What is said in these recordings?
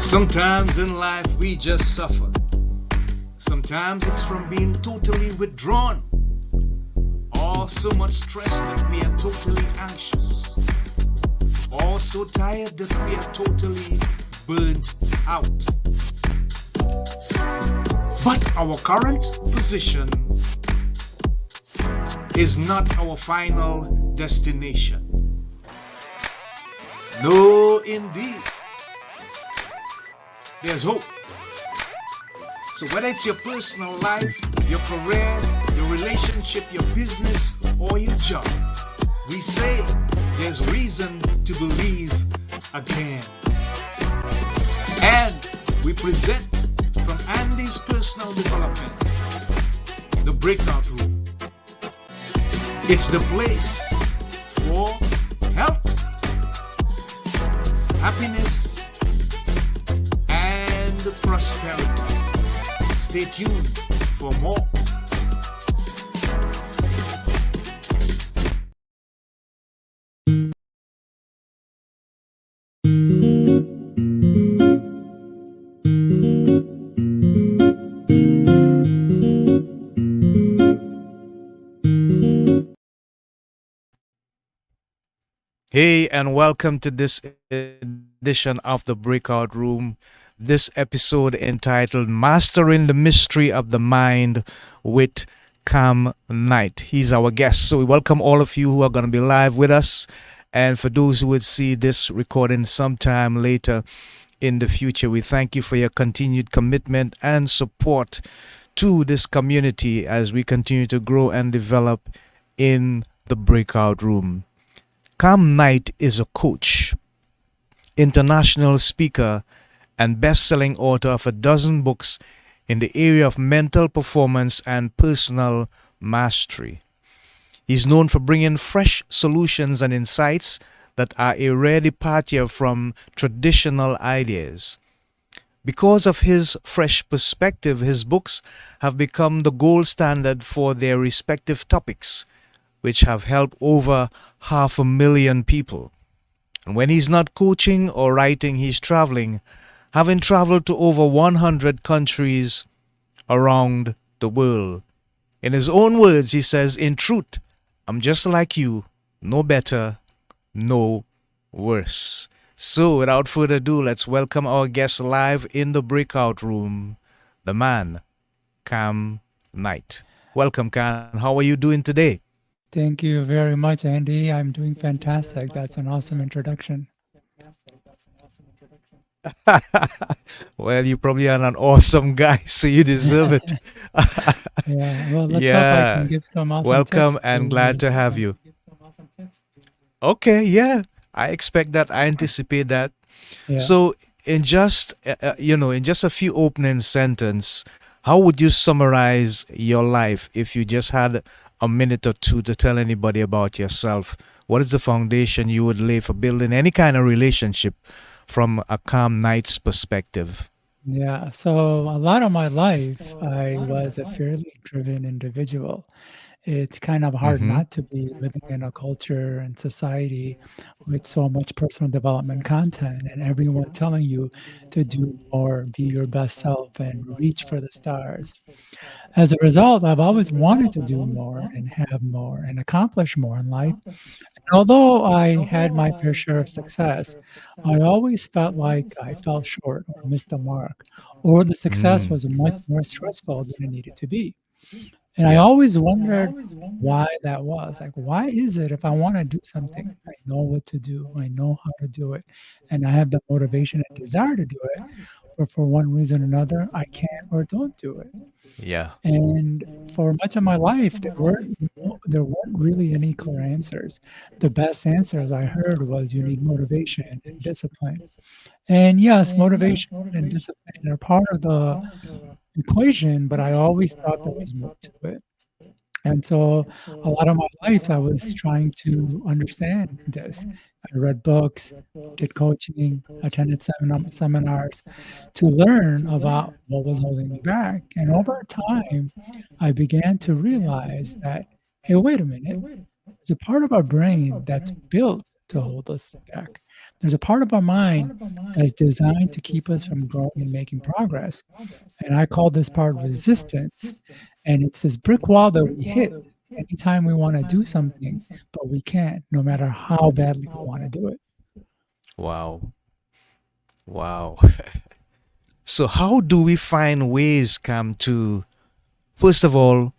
Sometimes in life we just suffer. Sometimes it's from being totally withdrawn, or so much stress that we are totally anxious, or so tired that we are totally burnt out. But our current position is not our final destination. No, indeed. There's hope. So whether it's your personal life, your career, your relationship, your business, or your job, we say there's reason to believe again. And we present from Andy's personal development, the breakout room. It's the place for health, happiness, and prosperity. Stay tuned for more. Hey, and welcome to this edition of the Breakout Room. This episode entitled Mastering the Mystery of the Mind with Kam Knight. He's our guest. So we welcome all of you who are going to be live with us. And for those who would see this recording sometime later in the future, we thank you for your continued commitment and support to this community as we continue to grow and develop in the Breakout Room. Kam Knight is a coach, international speaker, and best-selling author of a dozen books in the area of mental performance and personal mastery. He's known for bringing fresh solutions and insights that are a rare departure from traditional ideas. Because of his fresh perspective, his books have become the gold standard for their respective topics, which have helped over 500,000 people. And when he's not coaching or writing, he's traveling, having traveled to over 100 countries around the world. In his own words, he says, "In truth, I'm just like you, no better, no worse." So without further ado, let's welcome our guest live in the Breakout Room, the man, Kam Knight. Welcome, Kam. How are you doing today? Thank you very much, Andy. I'm doing fantastic. That's an awesome introduction. Well, you probably are an awesome guy, so you deserve it. Yeah, well, let's hope I can Yeah. give some awesome Welcome tips and to glad to have you. Okay, yeah. I expect that. I anticipate that. yeah. So, in just a few opening sentence, how would you summarize your life if you just had a minute or two to tell anybody about yourself? What is the foundation you would lay for building any kind of relationship from a Kam Knight's perspective? Yeah, so a lot of my life, I was a fairly driven individual. It's kind of hard Mm-hmm. not to be living in a culture and society with so much personal development content and everyone telling you to do more, be your best self, and reach for the stars. As a result, I've always wanted to do more and have more and accomplish more in life. And although I had my fair share of success, I always felt like I fell short or missed the mark, or the success Mm. was much more stressful than it needed to be. And I Yeah. always wondered why that was. Like, why is it if I want to do something, I know what to do, I know how to do it, and I have the motivation and desire to do it, but for one reason or another, I can't or don't do it. Yeah. And for much of my life, there weren't really any clear answers. The best answers I heard was you need motivation and discipline. And yes, motivation and discipline are part of the equation, but I always thought there was more to it. And so a lot of my life, I was trying to understand this. I read books, did coaching, attended seminars to learn about what was holding me back. And over time, I began to realize that, hey, wait a minute, there's a part of our brain that's built to hold us back. There's a part of our mind that's designed to keep us from growing and making progress. And I call this part resistance. And it's this brick wall that we hit anytime we want to do something, but we can't, no matter how badly we want to do it. Wow. Wow. So, how do we find ways, Cam, to, first of all,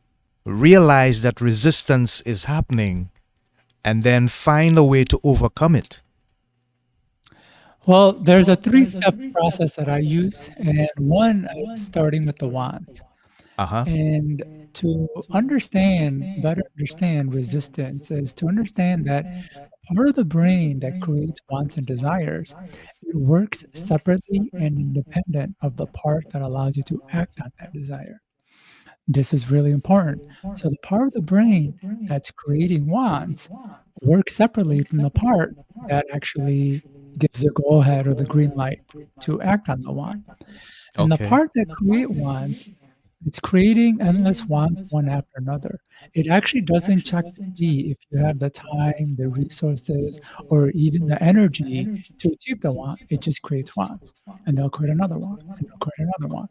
realize that resistance is happening and then find a way to overcome it? Well, there's a three-step process that I use, and one is starting with the wants. Uh huh. And to better understand resistance is to understand that part of the brain that creates wants and desires, it works separately and independent of the part that allows you to act on that desire. This is really important. So the part of the brain that's creating wants works separately from the part that actually gives the go ahead or the green light to act on the want. And the Okay. part that create wants, it's creating endless wants one after another. It actually doesn't check to see if you have the time, the resources, or even the energy to achieve the want. It just creates wants. And they'll create another one, and they'll create another one.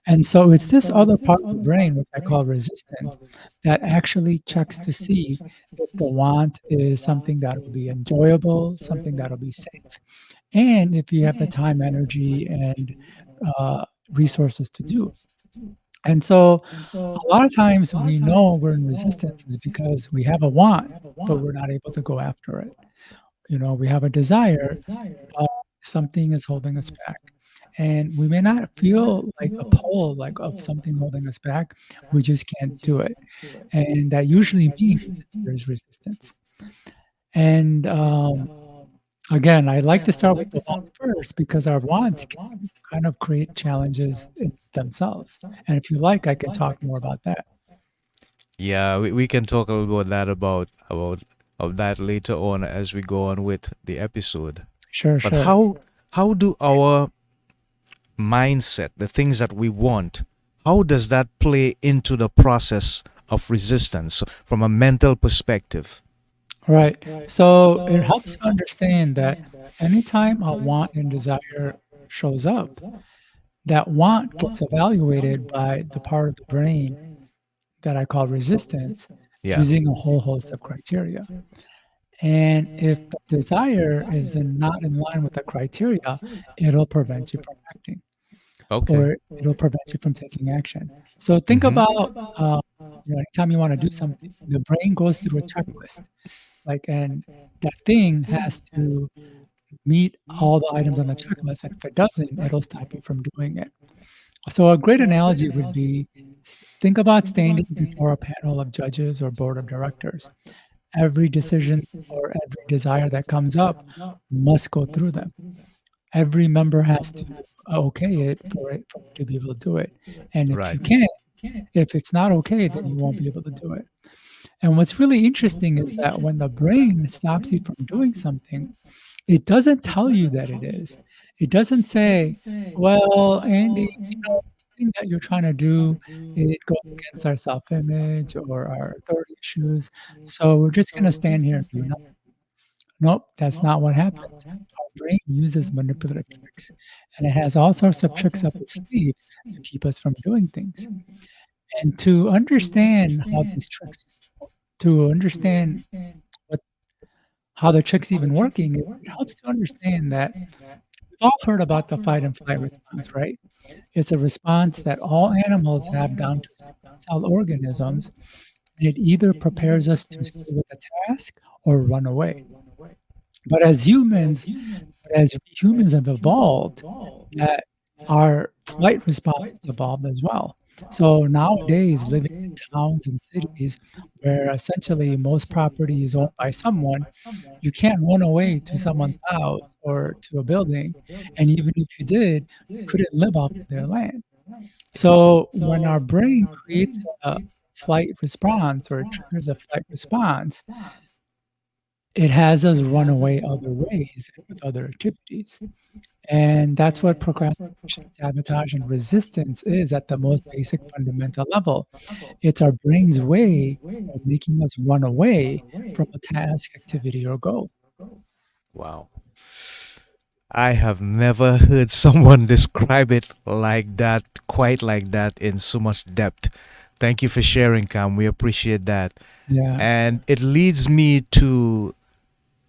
And so it's this other part of the brain, which I call resistance, that actually checks to see if the want is something that will be enjoyable, something that'll be safe, and if you have the time, energy, and resources to do. And so a lot of times we know we're in resistance is because we have a want, but we're not able to go after it. We have a desire, but something is holding us back. And we may not feel like a pull, like of something holding us back. We just can't do it. And that usually means there's resistance. And again, I like to start with the wants first because our wants can kind of create challenges in themselves. And if you like, I can talk more about that. Yeah, we can talk a little bit that about of that later on as we go on with the episode. Sure, But sure. how do our mindset, the things that we want, how does that play into the process of resistance from a mental perspective? Right. So it helps to understand that anytime a want and desire shows up, that want gets evaluated by the part of the brain that I call resistance Yeah. using a whole host of criteria. And if the desire is then not in line with the criteria, it'll prevent you from acting Okay. or it'll prevent you from taking action. So think Mm-hmm. about anytime you want to do something, the brain goes through a checklist. And that thing has to meet all the items on the checklist. And if it doesn't, it'll stop you from doing it. So a great analogy would be think about standing before a panel of judges or board of directors. Every decision or every desire that comes up must go through them. Every member has to okay it for you to be able to do it. And if Right. you can't, if it's not okay, then you won't be able to do it. And what's really interesting is that when the brain stops you from doing something, it doesn't tell you that it is. It doesn't say, "Well, Andy, the thing that you're trying to do, it goes against our self-image or our authority issues, so we're just gonna stand here and do nothing." Nope, that's not what happens. Our brain uses manipulative tricks, and it has all sorts of tricks up its sleeve to keep us from doing things. And to understand how these tricks to understand what how the trick's even working is it helps to understand that we've all heard about the fight and flight response, right? It's a response that all animals have down to single-cell organisms, and it either prepares us to stay with a task or run away. But as humans have evolved, that our flight response has evolved as well. So nowadays, living in towns and cities where essentially most property is owned by someone, you can't run away to someone's house or to a building. And even if you did, you couldn't live off of their land. So when our brain creates a flight response or it triggers a flight response, it has us run away other ways and with other activities. And that's what procrastination, sabotage, and resistance is at the most basic fundamental level. It's our brain's way of making us run away from a task, activity, or goal. Wow. I have never heard someone describe it like that, quite like that, in so much depth. Thank you for sharing, Cam. We appreciate that. Yeah. And it leads me to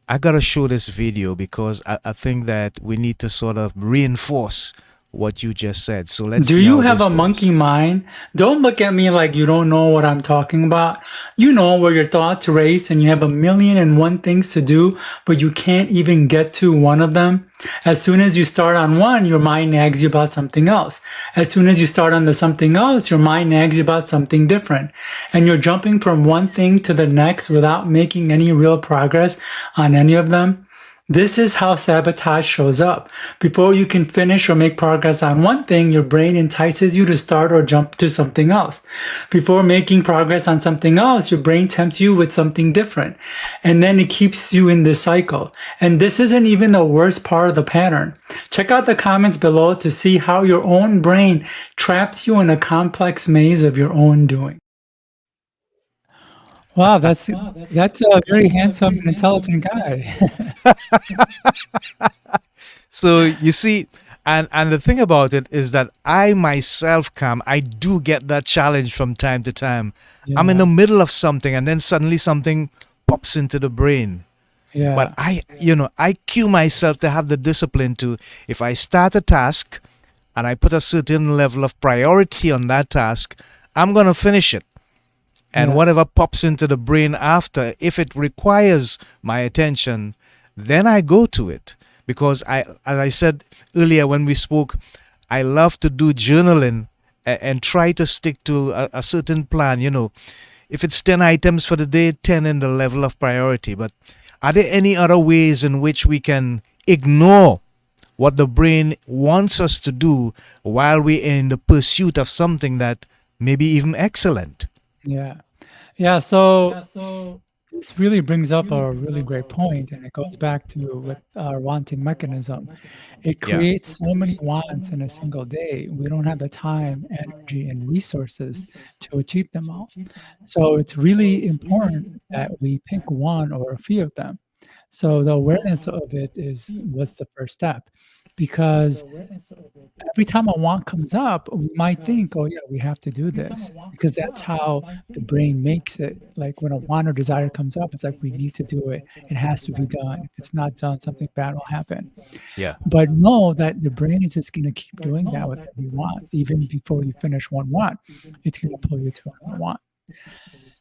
I gotta show this video because I think that we need to sort of reinforce what you just said. So let's Do see you how have this a goes. monkey mind? Don't look at me like you don't know what I'm talking about. You know where your thoughts race and you have a million and one things to do, but you can't even get to one of them. As soon as you start on one, your mind nags you about something else. As soon as you start on the something else, your mind nags you about something different. And you're jumping from one thing to the next without making any real progress on any of them. This is how sabotage shows up. Before you can finish or make progress on one thing, your brain entices you to start or jump to something else. Before making progress on something else, your brain tempts you with something different. And then it keeps you in this cycle. And this isn't even the worst part of the pattern. Check out the comments below to see how your own brain traps you in a complex maze of your own doing. Wow, that's a very handsome and intelligent guy. So you see, and the thing about it is that I myself, Cam, I do get that challenge from time to time. I'm in Yeah, the middle of something, and then suddenly something pops into the brain. But yeah, I cue myself to have the discipline to, if I start a task and I put a certain level of priority on that task, I'm going to finish it. And yeah, whatever pops into the brain after, if it requires my attention, then I go to it. Because as I said earlier when we spoke, I love to do journaling and try to stick to a certain plan. If it's 10 items for the day, 10 in the level of priority. But are there any other ways in which we can ignore what the brain wants us to do while we're in the pursuit of something that may be even excellent? yeah. Yeah, so this really brings up a really great point, and it goes back to with our wanting mechanism. It Yeah. creates so many wants in a single day. We don't have the time, energy, and resources to achieve them all. So it's really important that we pick one or a few of them. So the awareness of it is what's the first step, because every time a want comes up, we might think, "Oh, yeah, we have to do this," because that's how the brain makes it. Like, when a want or desire comes up, it's like, we need to do it. It has to be done. If it's not done, something bad will happen. Yeah. But know that the brain is just gonna keep doing that with every want. Even before you finish one want, it's gonna pull you to another want.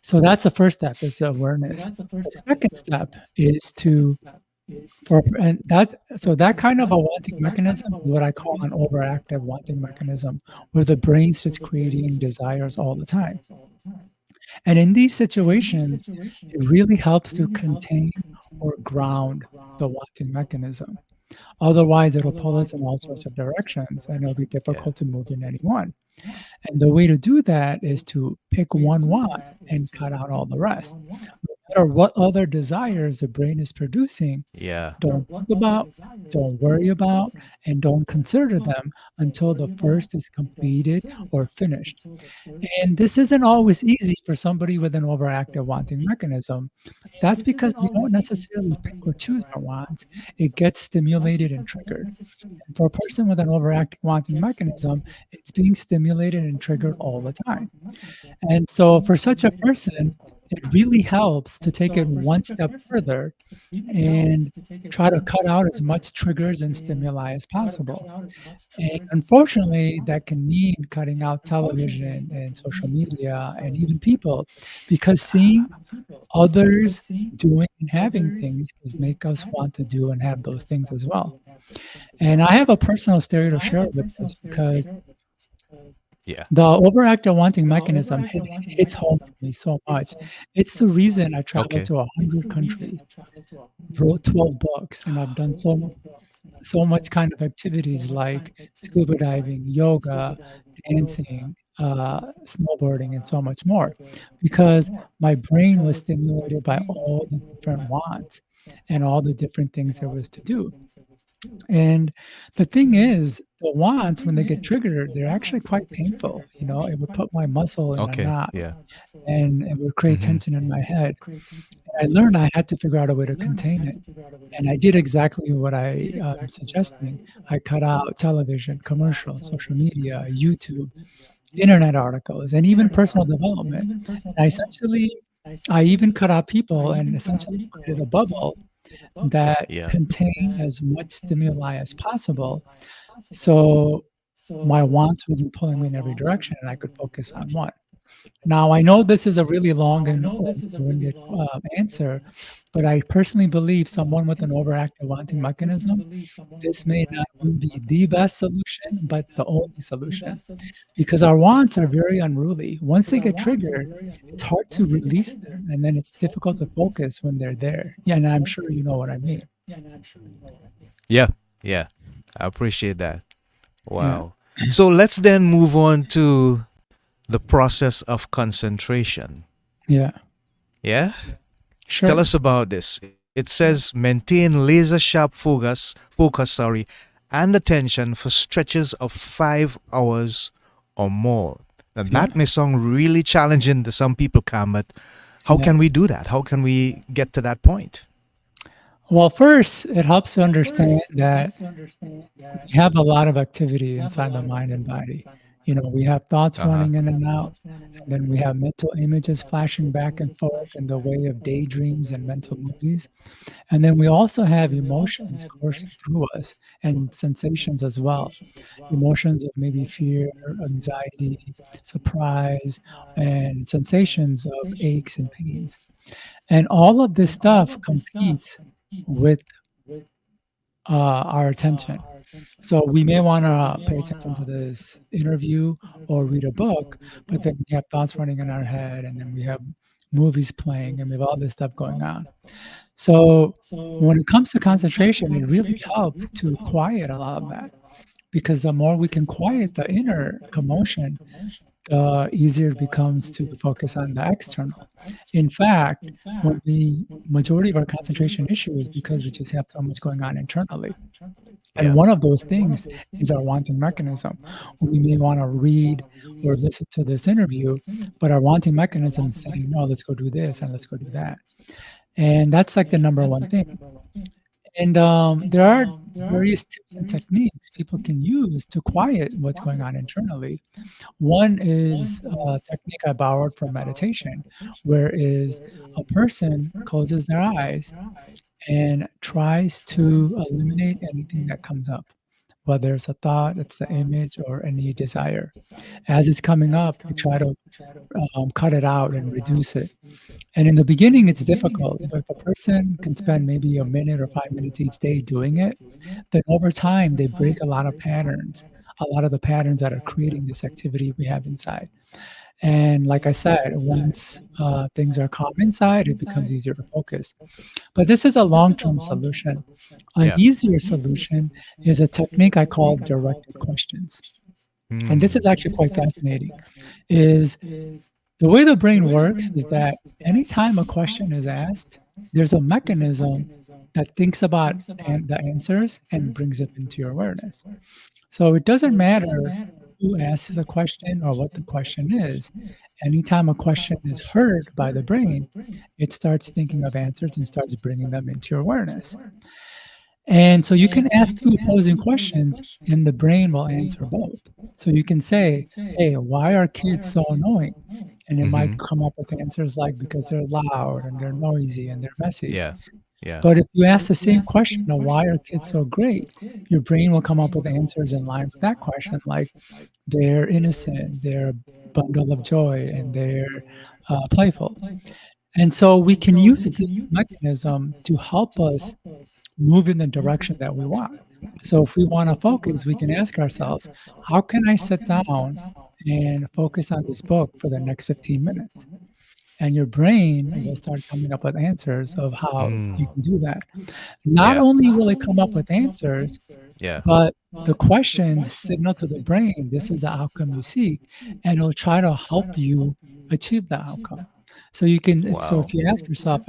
So that's the first step, is awareness. The second step is to for and that so that kind of a wanting mechanism is what I call an overactive wanting mechanism, where the brain's just creating desires all the time. And in these situations, it really helps to contain or ground the wanting mechanism. Otherwise, it'll pull us in all sorts of directions, and it'll be Yeah. difficult to move in any one. And the way to do that is to pick one want and cut out all the rest. No matter what other desires the brain is producing, Yeah. don't think about, don't worry about, and don't consider them until the first is completed or finished. And this isn't always easy for somebody with an overactive wanting mechanism. That's because we don't necessarily pick or choose our wants. It gets stimulated and triggered. And for a person with an overactive wanting mechanism, it's being stimulated and triggered all the time. And so for such a person, it really helps to take it one step further and try to cut out as much triggers and stimuli as possible. And unfortunately, that can mean cutting out television and social media and even people, because seeing others doing and having things can make us want to do and have those things as well. And I have a personal story to share with this, because Yeah. the overactive wanting mechanism hits home for me so much. It's the reason I traveled Okay. to 100 countries, wrote 12 books, and I've done so much kind of activities like scuba diving, yoga, dancing, snowboarding, and so much more, because my brain was stimulated by all the different wants and all the different things there was to do. And the thing is, the wants, when they get triggered, they're actually quite painful. It would put my muscle in a Okay. knot, Yeah. and it would create Mm-hmm. tension in my head. I learned I had to figure out a way to contain it. And I did exactly what I'm suggesting. I cut out television, commercials, social media, YouTube, internet articles, and even personal development. And I even cut out people and essentially created a bubble that Yeah. contained as much stimuli as possible. So my wants wasn't pulling me in every direction and I could focus on one. Now, I know this is a really long and winded answer, but I personally believe someone with an overactive wanting mechanism, this may not even be the best solution, but the only solution because our wants are very unruly. Once they get triggered, it's hard to release them, and then it's difficult to focus when they're there. Yeah, and I'm sure you know what I mean. Yeah. Yeah. I appreciate that. Yeah, Wow. So let's then move on to the process of concentration. yeah, Yeah? Tell sure. us about this. It says maintain laser sharp focus, and attention for stretches of 5 hours or more. And Yeah, that may sound really challenging to some people, Cam, but how yeah. can we do that? How can we get to that point? Well, first, it helps to understand that we have a lot of activity inside the mind and body. You know, we have thoughts Uh huh. running in and out, and then we have mental images flashing back and forth in the way of daydreams and mental movies. And then we also have emotions coursing through us and sensations as well. Emotions of maybe fear, anxiety, surprise, and sensations of aches and pains. And all of this stuff competes with our attention. So we may want to pay attention to this interview or read a book, but then we have thoughts running in our head, and then we have movies playing, and we have all this stuff going on. So when it comes to concentration, it really helps to quiet a lot of that because the more we can quiet the inner commotion, the easier it becomes to focus on the external. In fact, when we majority of our concentration issue is because we just have so much going on internally. And Yeah. one of those things is our wanting mechanism. We may want to read or listen to this interview, but our wanting mechanism is saying, no, let's go do this and let's go do that. And that's like the number one thing. And there are various tips and techniques people can use to quiet what's going on internally. One is a technique I borrowed from meditation, where is a person closes their eyes and tries to eliminate anything that comes up, whether it's a thought, it's the image, or any desire. As it's coming up, you try to cut it out and reduce it. And in the beginning, it's difficult. But if a person can spend maybe a minute or 5 minutes each day doing it, then over time, they break a lot of patterns, a lot of the patterns that are creating this activity we have inside. And like I said, once things are calm inside, it becomes easier to focus. But this is a long-term solution. An Yeah. easier solution is a technique I call directed questions. And this Hmm. is actually quite fascinating. Is the way the brain works is that anytime a question is asked, there's a mechanism that thinks about the answers and brings it into your awareness. So it doesn't matter who asks the question or what the question is. Anytime a question is heard by the brain, it starts thinking of answers and starts bringing them into your awareness. And so you can ask two opposing questions and the brain will answer both. So you can say, hey, why are kids so annoying? And it might Mm-hmm. come up with answers like because they're loud and they're noisy and they're messy. Yeah. Yeah. But if you ask the same question of why are kids so great, your brain will come up with answers in line with that question, like they're innocent, they're a bundle of joy, and they're playful. And so we can use this mechanism to help us move in the direction that we want. So if we want to focus, we can ask ourselves, how can I sit down and focus on this book for the next 15 minutes? And your brain will start coming up with answers of how Mm. you can do that. Not Yeah. only will it come up with answers, Yeah. but the questions signal to the brain, this is the outcome you seek, and it'll try to help you achieve the outcome. So Wow. if you ask yourself,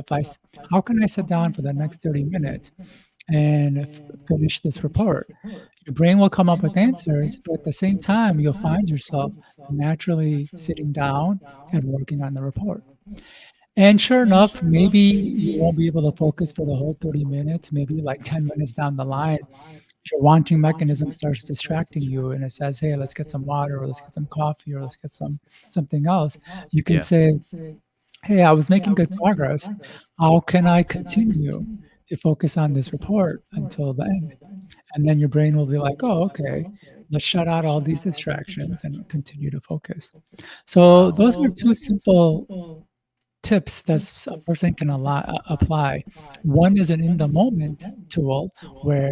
how can I sit down for the next 30 minutes and finish this report? Your brain will come up with answers, but at the same time, you'll find yourself naturally sitting down and working on the report. And sure enough, maybe you won't be able to focus for the whole 30 minutes. Maybe like 10 minutes down the line, your wanting mechanism starts distracting you and it says, hey, let's get some water or let's get some coffee or let's get something else. You can Yeah. say, hey, I was making good progress. How can I continue to focus on this report until the end? And then your brain will be like, oh, okay, let's shut out all these distractions and continue to focus. So Wow. those are two simple tips that a person can apply. One is an in the moment tool where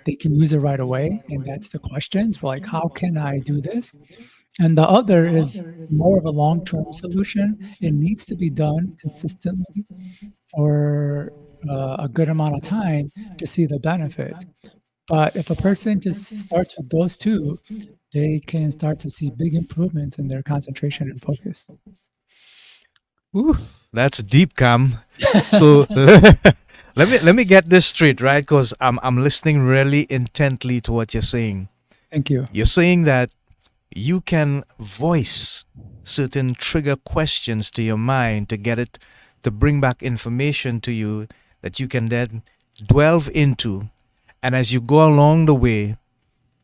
they can use it right away, and that's the questions like, how can I do this? And the other is more of a long term solution. It needs to be done consistently for a good amount of time to see the benefit. But if a person just starts with those two, they can start to see big improvements in their concentration and focus. Oof, that's deep, Cam. So let me get this straight, right? Because I'm listening really intently to what you're saying. Thank you. You're saying that you can voice certain trigger questions to your mind to get it to bring back information to you that you can then delve into, and as you go along the way,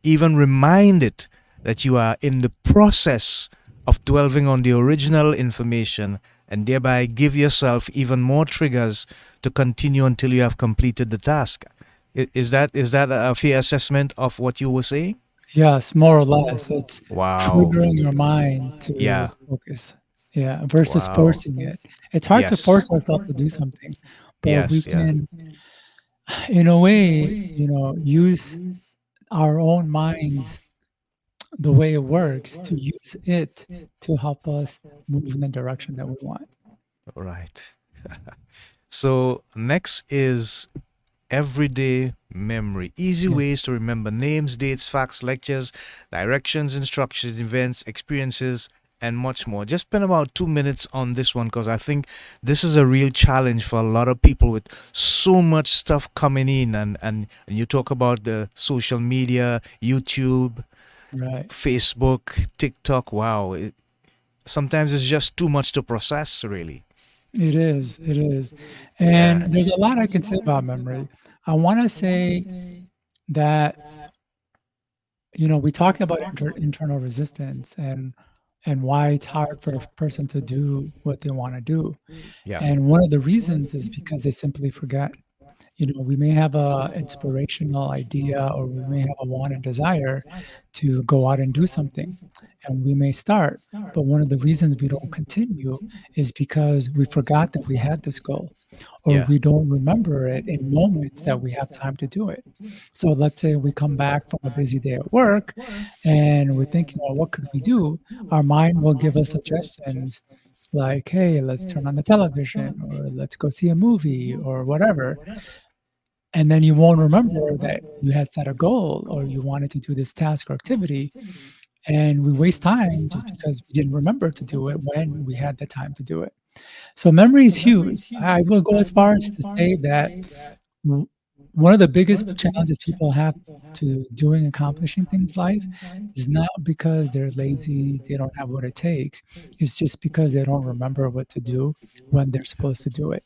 even remind it that you are in the process of delving on the original information, and thereby give yourself even more triggers to continue until you have completed the task. Is that a fair assessment of what you were saying? Yes, more or less. It's Wow. triggering your mind to Yeah. focus. Yeah, versus Wow. forcing it. It's hard to Yes. force ourselves to do something, but we Yes. Yeah. can, in a way, use our own minds the way it works to use it to help us move in the direction that we want. Right. So next is everyday memory. Easy Yeah. ways to remember names, dates, facts, lectures, directions, instructions, events, experiences, and much more. Just spend about 2 minutes on this one because I think this is a real challenge for a lot of people with so much stuff coming in. And you talk about the social media, YouTube, Right. Facebook, TikTok. Wow. Sometimes it's just too much to process, really. It is. It is. Yeah. And there's a lot I can say about memory. I want to say that we talked about internal resistance and why it's hard for a person to do what they want to do. Yeah. And one of the reasons is because they simply forget. We may have a inspirational idea or we may have a want and desire to go out and do something, and we may start, but one of the reasons we don't continue is because we forgot that we had this goal, or Yeah. we don't remember it in moments that we have time to do it. So let's say we come back from a busy day at work and we're thinking, well, what could we do? Our mind will give us suggestions like, hey, let's turn on the television or let's go see a movie or whatever. And then you won't remember that you had set a goal or you wanted to do this task or activity. And we waste time just because we didn't remember to do it when we had the time to do it. So memory is huge. I will go as far as to say that w- one of the biggest challenges people have to doing accomplishing things in life is not because they're lazy, they don't have what it takes. It's just because they don't remember what to do when they're supposed to do it.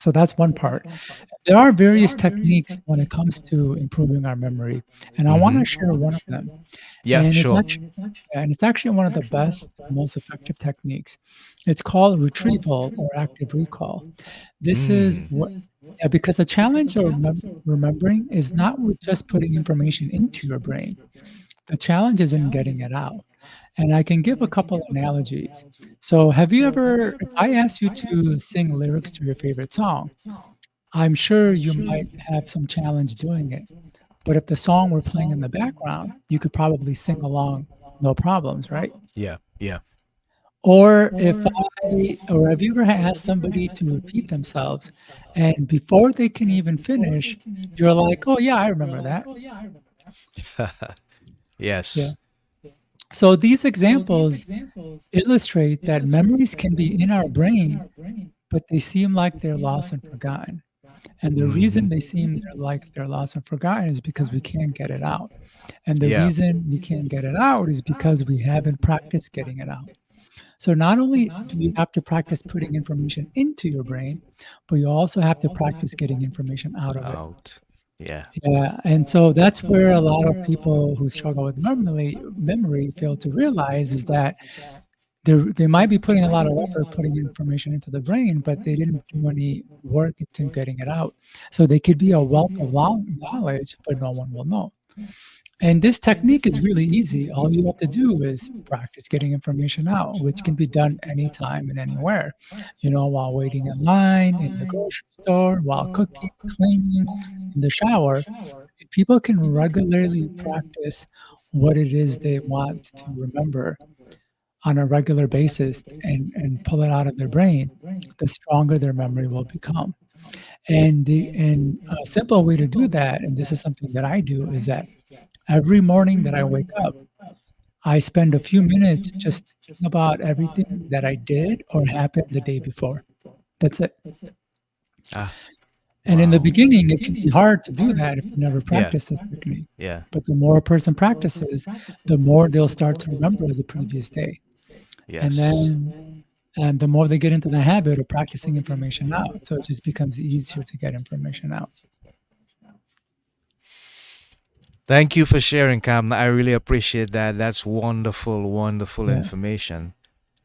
So that's one part. There are various techniques when it comes to improving our memory, and I want Mm-hmm. to share one of them. Yeah, And sure. it's actually one of the best and most effective techniques. It's called retrieval or active recall. This is Mm. what yeah, because the challenge of remembering is not with just putting information into your brain. The challenge is in getting it out. And I can give a couple analogies. So, have you ever, if I asked you to sing lyrics to your favorite song, I'm sure you might have some challenge doing it. But if the song were playing in the background, you could probably sing along, no problems, right? Yeah, yeah. Or have you ever asked somebody to repeat themselves and before they can even finish, you're like, oh, yeah, I remember that. Yeah. Yes. So these examples illustrate that memories can be in our brain, but they seem like they're lost and forgotten. And the Mm-hmm. reason they seem like they're lost and forgotten is because we can't get it out. And the Yeah. reason we can't get it out is because we haven't practiced getting it out. So not only do you have to practice putting information into your brain, but you also have to practice getting information out of it. Out. Yeah. Yeah, and so that's where a lot of people who struggle with memory fail to realize is that they might be putting a lot of effort putting information into the brain, but they didn't do any work into getting it out. So they could be a wealth of knowledge, but no one will know. And this technique is really easy. All you have to do is practice getting information out, which can be done anytime and anywhere. While waiting in line, in the grocery store, while cooking, cleaning, in the shower. If people can regularly practice what it is they want to remember on a regular basis and pull it out of their brain, the stronger their memory will become. And a simple way to do that, and this is something that I do, is that every morning that I wake up, I spend a few minutes just thinking about everything that I did or happened the day before. That's it. Ah. And in the Wow. beginning, it can be hard to do that if you never Yeah. practice this technique. Yeah. But the more a person practices, the more they'll start to remember the previous day. And Yes. and the more they get into the habit of practicing information out, so it just becomes easier to get information out. Thank you for sharing, Cam. I really appreciate that. That's wonderful, wonderful Yeah, information.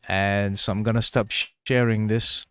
And so I'm gonna stop sharing this,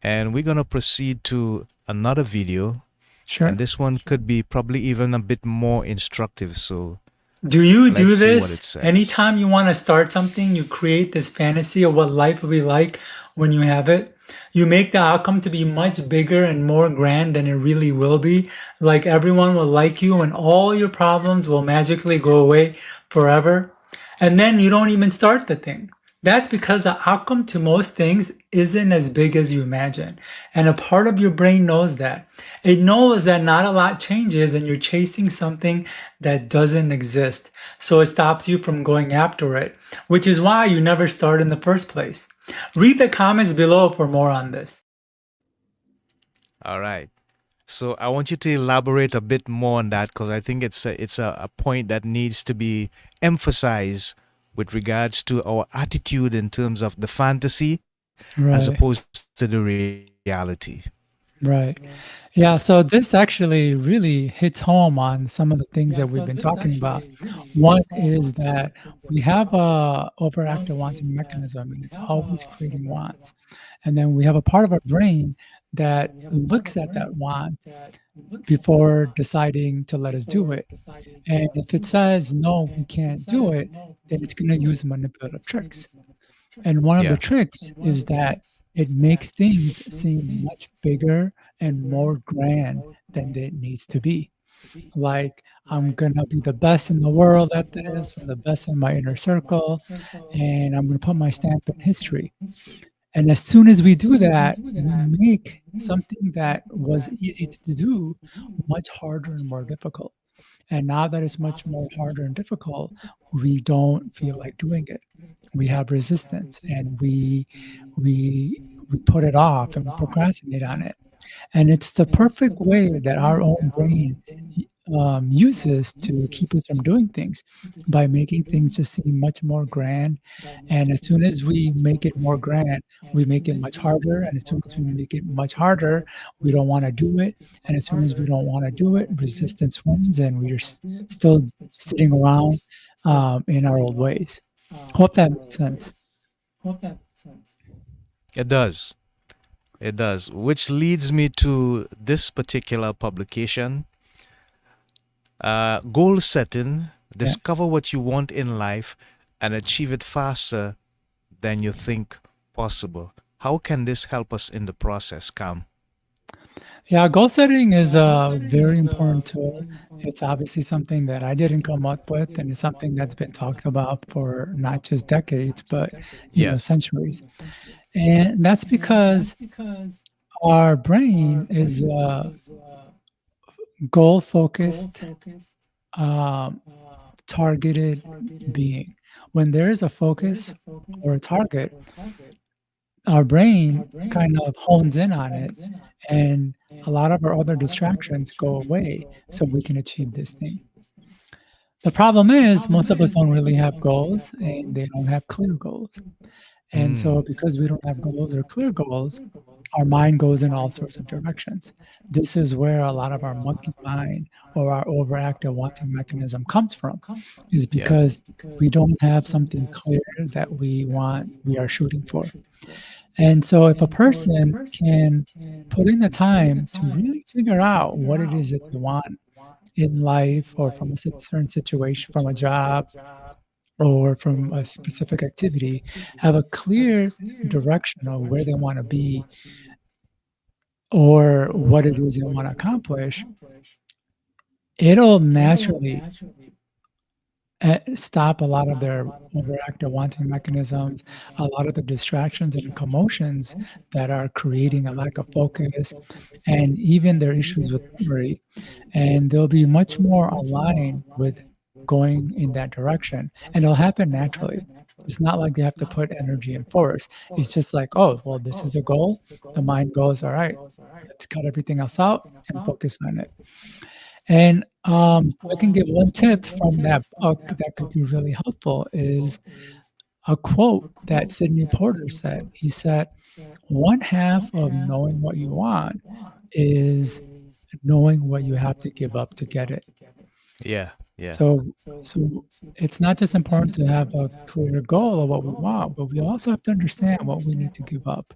and we're gonna proceed to another video. And sure. this one could be probably even a bit more instructive. So Do you let's do see what it this says. anytime you want to start something? You create this fantasy of what life will be like when you have it. You make the outcome to be much bigger and more grand than it really will be. Like everyone will like you and all your problems will magically go away forever. And then you don't even start the thing. That's because the outcome to most things isn't as big as you imagine. And a part of your brain knows that. It knows that not a lot changes and you're chasing something that doesn't exist. So it stops you from going after it, which is why you never start in the first place. Read the comments below for more on this. All right. So I want you to elaborate a bit more on that because I think it's a point that needs to be emphasized with regards to our attitude in terms of the fantasy as Right. opposed to the reality. Right. Yeah, so this actually really hits home on some of the things that we've been talking about. One is that we have a overactive wanting mechanism, and it's always creating wants. And then we have a part of our brain that looks at that want before deciding to let us do it. And if it says, no, we can't do it, then it's going to use manipulative tricks. And one of the Yeah. tricks is that it makes things seem much bigger and more grand than it needs to be. Like, I'm gonna be the best in the world at this, or the best in my inner circle, and I'm gonna put my stamp in history. And as soon as we do that, we make something that was easy to do much harder and more difficult. And now that it's much more harder and difficult, we don't feel like doing it. We have resistance and we put it off and we procrastinate on it. And it's the perfect way that our own brain uses to keep us from doing things by making things just seem much more grand. And as soon as we make it more grand, we make it much harder. And as soon as we make it much harder, we don't want to do it. And as soon as we don't want to do it, resistance wins, and we're still sitting around in our old ways. Hope that makes sense. It does. It does. Which leads me to this particular publication. Goal setting, Yeah. discover what you want in life and achieve it faster than you think possible. How can this help us in the process, Cam? Yeah, goal setting is a very important tool. It's obviously something that I didn't come up with, and it's something that's been talked about for not just decades, but Yeah. centuries. And that's because our brain is a goal-focused, um, targeted being. When there is a focus or a target, our brain kind of hones in on it, and a lot of our other distractions go away so we can achieve this thing. The problem is most of us don't really have goals and they don't have clear goals. And so because we don't have goals or clear goals, our mind goes in all sorts of directions. This is where a lot of our monkey mind or our overactive wanting mechanism comes from, is Yeah. because we don't have something clear that we are shooting for. And so if a person can put in the time to really figure out what it is that they want in life or from a certain situation, from a job or from a specific activity, have a clear direction of where they want to be or what it is they want to accomplish, it'll naturally stop a lot of their overactive wanting mechanisms, a lot of the distractions and commotions that are creating a lack of focus, and even their issues with memory. And they'll be much more aligned with going in that direction, and it'll happen naturally. It's not like they have to put energy and force. It's just like, oh, well, this is the goal. The mind goes, all right, let's cut everything else out and focus on it. And I can give one tip from that book that could be really helpful is a quote that Sidney Porter said. He said, "One half of knowing what you want is knowing what you have to give up to get it." Yeah. Yeah. So so it's not just important to have a clear goal of what we want, but we also have to understand what we need to give up.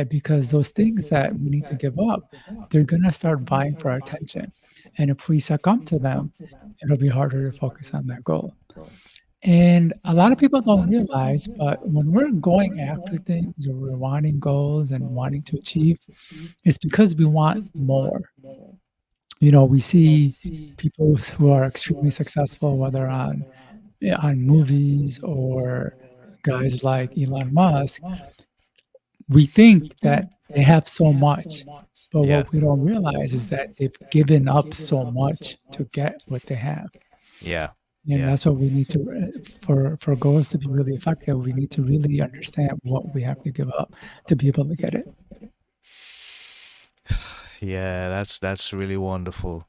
Because those things that we need to give up, they're gonna start vying for our attention, and if we succumb to them, it'll be harder to focus on that goal. And a lot of people don't realize, but when we're going after things or we're wanting goals and wanting to achieve, it's because we want more. We see people who are extremely successful, whether on movies or guys like Elon Musk. We think that they have so much, but Yeah. what we don't realize is that they've given up so much to get what they have. Yeah. And Yeah. that's what we need to for goals to be really effective, we need to really understand what we have to give up to be able to get it. Yeah, that's really wonderful.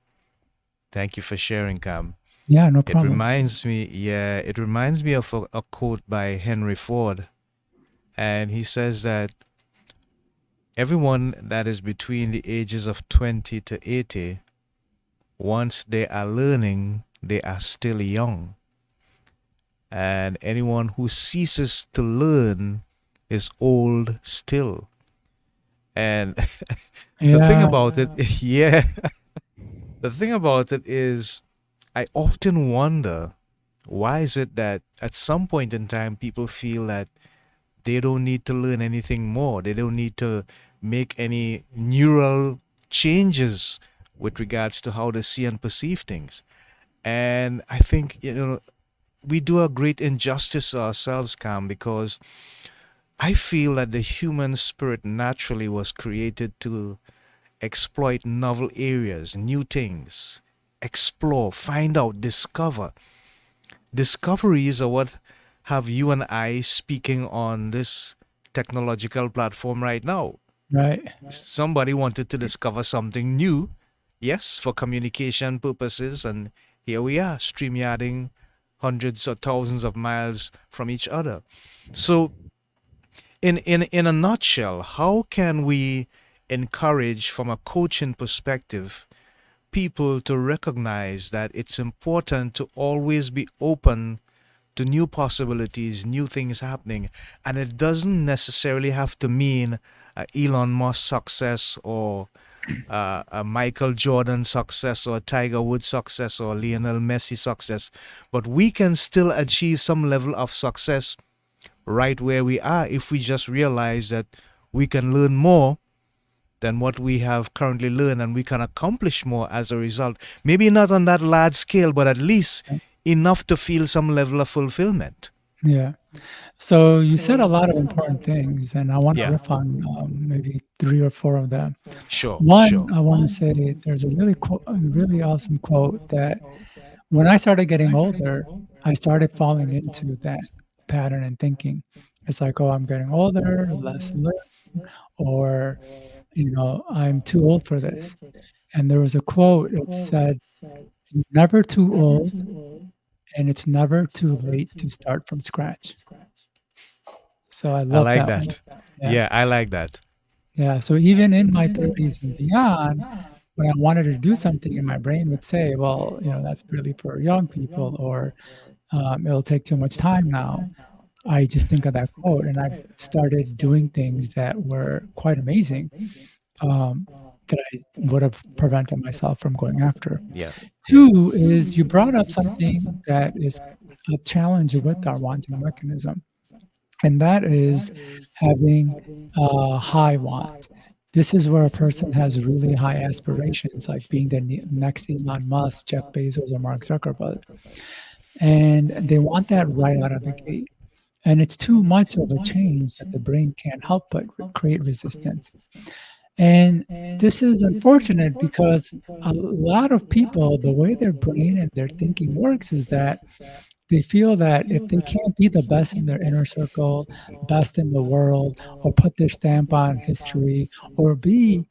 Thank you for sharing, Cam. Yeah, no It problem. reminds me, yeah, it reminds me of a quote by Henry Ford, and he says that everyone that is between the ages of 20 to 80, once they are learning, they are still young. And anyone who ceases to learn is old still. And the thing Yeah, about it, yeah, the thing about it is, I often wonder why is it that at some point in time people feel that they don't need to learn anything more. They don't need to make any neural changes with regards to how they see and perceive things. And I think, we do a great injustice to ourselves, Cam, because I feel that the human spirit naturally was created to exploit novel areas, new things, explore, find out, discover. Discoveries are what have you and I speaking on this technological platform right now. right. Somebody wanted to discover something new, yes, for communication purposes, and here we are, streamyarding hundreds or thousands of miles from each other. So, in a nutshell, how can we encourage, from a coaching perspective, people to recognize that it's important to always be open to new possibilities, new things happening, and it doesn't necessarily have to mean Elon Musk success or a Michael Jordan success or Tiger Woods success or Lionel Messi success, but we can still achieve some level of success right where we are if we just realize that we can learn more than what we have currently learned and we can accomplish more as a result. Maybe not on that large scale, but at least enough to feel some level of fulfillment. Yeah. So you said a lot of important things, and I want to Yeah, riff on maybe three or four of them. sure, One, sure. I want to say there's a really awesome quote that when I started getting older, I started falling into that pattern and thinking. It's like, oh, I'm getting older, less learn, or I'm too old for this. And there was a quote. It said, "You're never too old, and it's never too late to start from scratch." So I I love like that one. that. Yeah. Yeah, I like that. Yeah. So even in my 30s and beyond, when I wanted to do something and my brain would say, well, that's really for young people, or it'll take too much time now. I just think of that quote and I've started doing things that were quite amazing, um, that I would have prevented myself from going after. Yeah. Yeah. Two is you brought up something that is a challenge with our wanting mechanism, and that is having a high want. This is where a person has really high aspirations, like being the next Elon Musk, Jeff Bezos, or Mark Zuckerberg, and they want that right out of the gate. And it's too much of a change that the brain can't help but create resistance. And this is unfortunate because a lot of people, the way their brain and their thinking works is that they feel that if they can't be the best in their inner circle, best in the world, or put their stamp on history, or be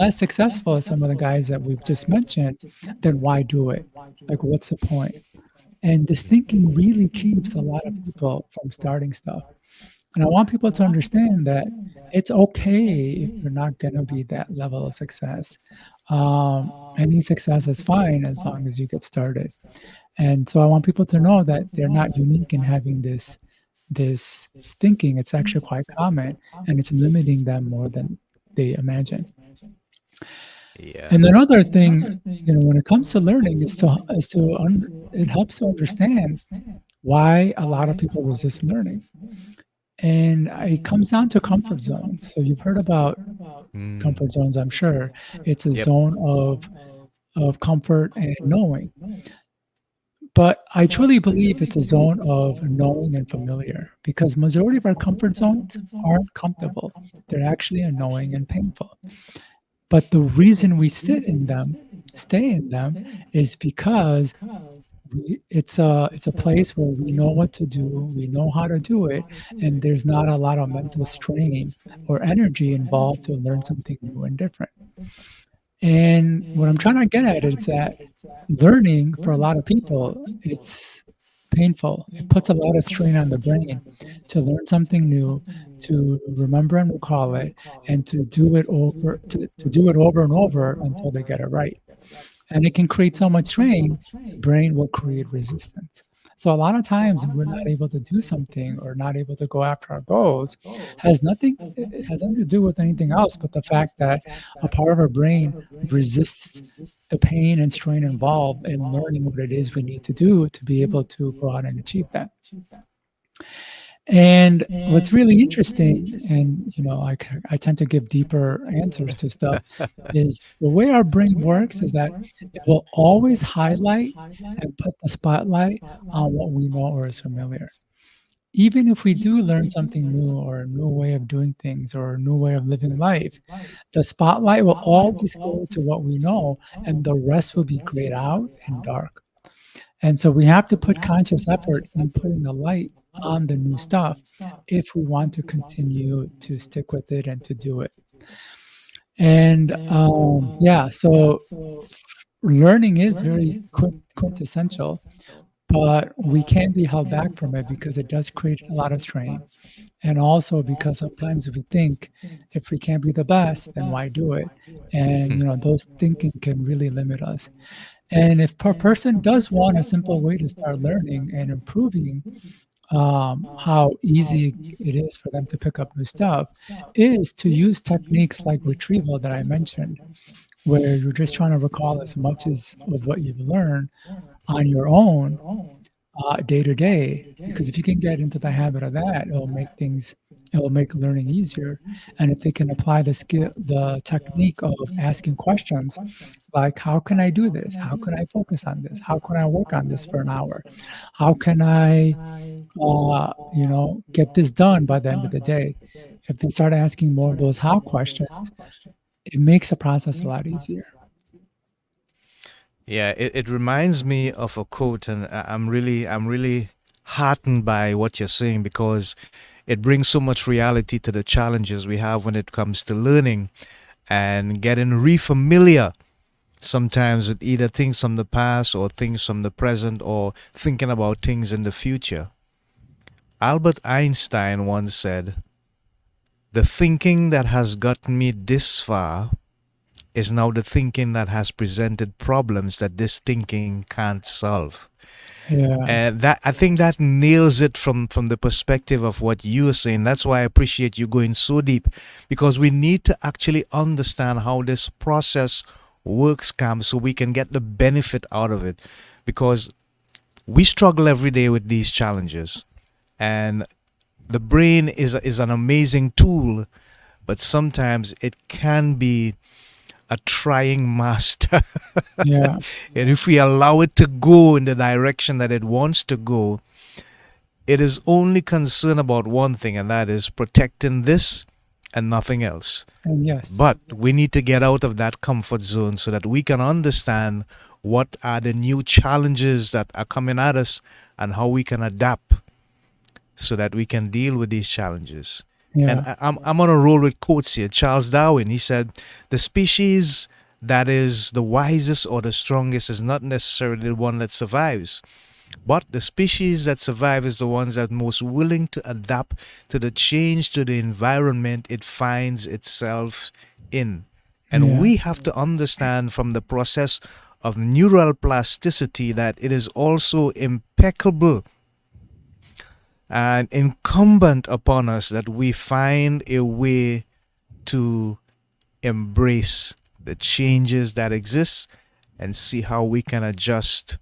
as successful as some of the guys that we've just mentioned, then why do it? Like, what's the point? And this thinking really keeps a lot of people from starting stuff. And I want people to understand that it's okay if you're not going to be that level of success. Any success is fine as long as you get started. And so I want people to know that they're not unique in having this thinking. It's actually quite common, and it's limiting them more than they imagine. Yeah. And another thing, when it comes to learning, it helps to understand why a lot of people resist learning. And it comes down to comfort zones. So you've heard about Mm. comfort zones, I'm sure. It's a Yep. zone of comfort and knowing. But I truly believe it's a zone of knowing and familiar, because majority of our comfort zones aren't comfortable. They're actually annoying and painful. But the reason we stay in them, is because it's a place where we know what to do, we know how to do it, and there's not a lot of mental strain or energy involved to learn something new and different. And what I'm trying to get at is that learning for a lot of people, it's painful. It puts a lot of strain on the brain to learn something new, to remember and recall it, and to do it over and over until they get it right. And it can create so much strain, the brain will create resistance. So a lot of times we're not able to do something or not able to go after our goals it has nothing to do with anything else but the fact that a part of our brain resists the pain and strain involved in learning what it is we need to do to be able to go out and achieve that. And what's really interesting, and I tend to give deeper answers to stuff, is the way our brain works is that it will always highlight and put the spotlight on what we know or is familiar. Even if we do learn something new or a new way of doing things or a new way of living life, the spotlight will always go to what we know, and the rest will be grayed out and dark. And so we have to put conscious effort in putting the light on the new stuff if we want to continue to stick with it and to do it. And yeah, so learning is very quintessential, but we can't be held back from it because it does create a lot of strain. And also because sometimes we think if we can't be the best, then why do it? And those thinking can really limit us. And if per person does want a simple way to start learning and improving how easy it is for them to pick up new stuff, is to use techniques like retrieval that I mentioned, where you're just trying to recall as much as of what you've learned on your own, day to day. Because if you can get into the habit of that, it will make learning easier. And if they can apply the technique of asking questions like, how can I do this? How can I focus on this? How can I work on this for an hour? How can I, get this done by the end of the day? If they start asking more of those how questions, it makes the process a lot easier. Yeah, it reminds me of a quote, and I'm really heartened by what you're saying because it brings so much reality to the challenges we have when it comes to learning and getting refamiliar sometimes with either things from the past or things from the present or thinking about things in the future. Albert Einstein once said, "The thinking that has gotten me this far is now the thinking that has presented problems that this thinking can't solve." Yeah. And that, I think, that nails it from the perspective of what you're saying. That's why I appreciate you going so deep, because we need to actually understand how this process works, Cam, so we can get the benefit out of it. Because we struggle every day with these challenges, and the brain is an amazing tool, but sometimes it can be a trying master. Yeah. And if we allow it to go in the direction that it wants to go, it is only concerned about one thing, and that is protecting this and nothing else. And yes. But we need to get out of that comfort zone so that we can understand what are the new challenges that are coming at us and how we can adapt so that we can deal with these challenges. And Yeah. I'm on a roll with quotes here. Charles Darwin, he said, "The species that is the wisest or the strongest is not necessarily the one that survives, but the species that survive is the ones that most willing to adapt to the change to the environment it finds itself in." And Yeah. we have to understand from the process of neural plasticity that it is also impeccable and incumbent upon us that we find a way to embrace the changes that exist and see how we can adjust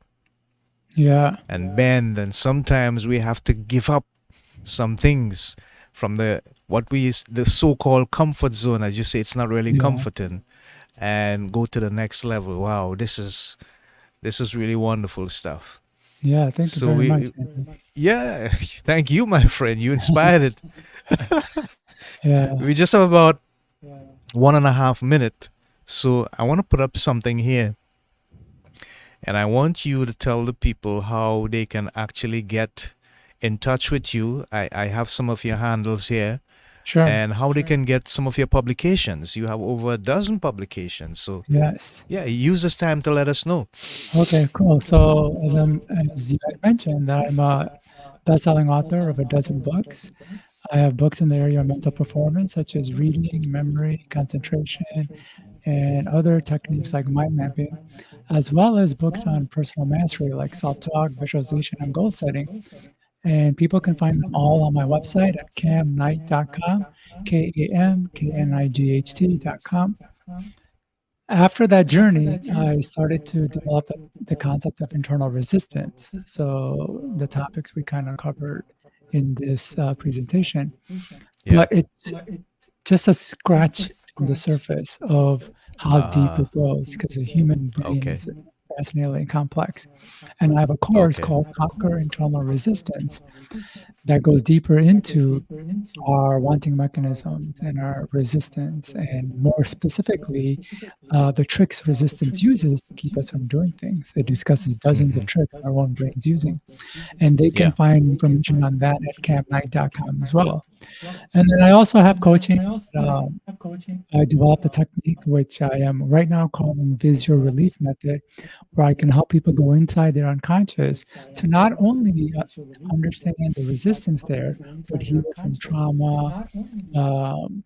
Yeah. and bend. And sometimes we have to give up some things from the so-called comfort zone. As you say, it's not really Yeah. comforting, and go to the next level. Wow, this is really wonderful stuff. Yeah. Thank you So very much, we Anthony. Yeah, thank you, my friend. You inspired it. Yeah. We just have about 1.5 minutes. So I want to put up something here, and I want you to tell the people how they can actually get in touch with you. I have some of your handles here, Sure. and how they can get some of your publications. You have over a dozen publications. So Yes. yeah, use this time to let us know. Okay, cool. So as you had mentioned, I'm a best-selling author of a dozen books. I have books in the area of mental performance, such as reading, memory, concentration, and other techniques like mind mapping, as well as books on personal mastery like self-talk, visualization, and goal setting. And people can find them all on my website at kamknight.com, kamknight.com. After that journey, I started to develop the concept of internal resistance. So the topics we kind of covered in this presentation, Yeah. but it's just a scratch on the surface of how deep Uh, it goes because the human brain okay. is fascinatingly complex. And I have a course Okay. called Conquer Internal Resistance that goes deeper into our wanting mechanisms and our resistance, and more specifically, the tricks resistance uses to keep us from doing things. It discusses dozens of tricks our own brain's using, and they can Yeah. find information on that at kamknight.com as well. And then I also have coaching. I developed a technique which I am right now calling Visual Relief Method, where I can help people go inside their unconscious to not only understand the resistance there, but heal from trauma, um,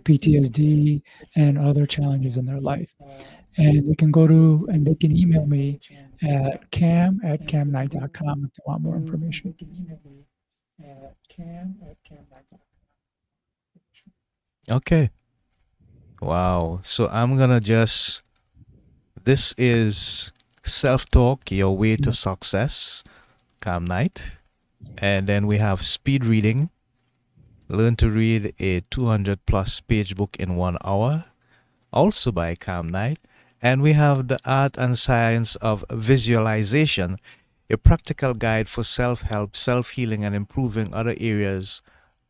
PTSD, and other challenges in their life. And they can email me at cam@camknight.com if they want more information. Okay. Wow. So I'm gonna just. This is self-talk, your way to Yeah. success. Calm Night, and then we have speed reading. Learn to read a 200 plus page book in 1 hour, also by Kam Knight. And we have the art and science of visualization, a practical guide for self help, self healing, and improving other areas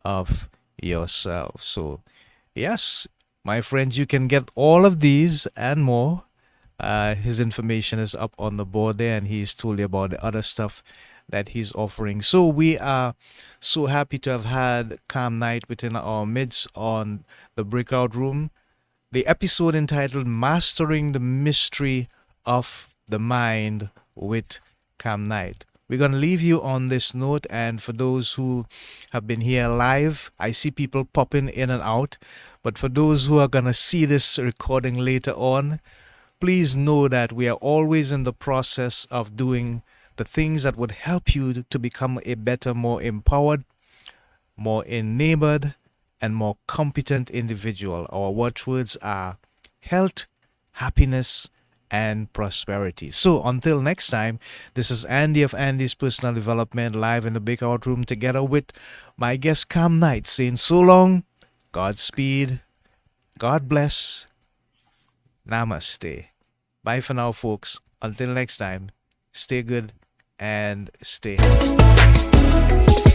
of yourself. So, yes, my friends, you can get all of these and more. His information is up on the board there, and he's told you about the other stuff that he's offering. So we are so happy to have had Kam Knight within our midst on the breakout room. The episode entitled Mastering the Mystery of the Mind with Kam Knight. We're going to leave you on this note. And for those who have been here live, I see people popping in and out. But for those who are going to see this recording later on, please know that we are always in the process of doing the things that would help you to become a better, more empowered, more enabled, and more competent individual. Our watchwords are health, happiness, and prosperity. So until next time, this is Andy of Andy's Personal Development live in the breakout room together with my guest Kam Knight saying so long, Godspeed, God bless, Namaste. Bye for now, folks. Until next time, stay good and stay healthy.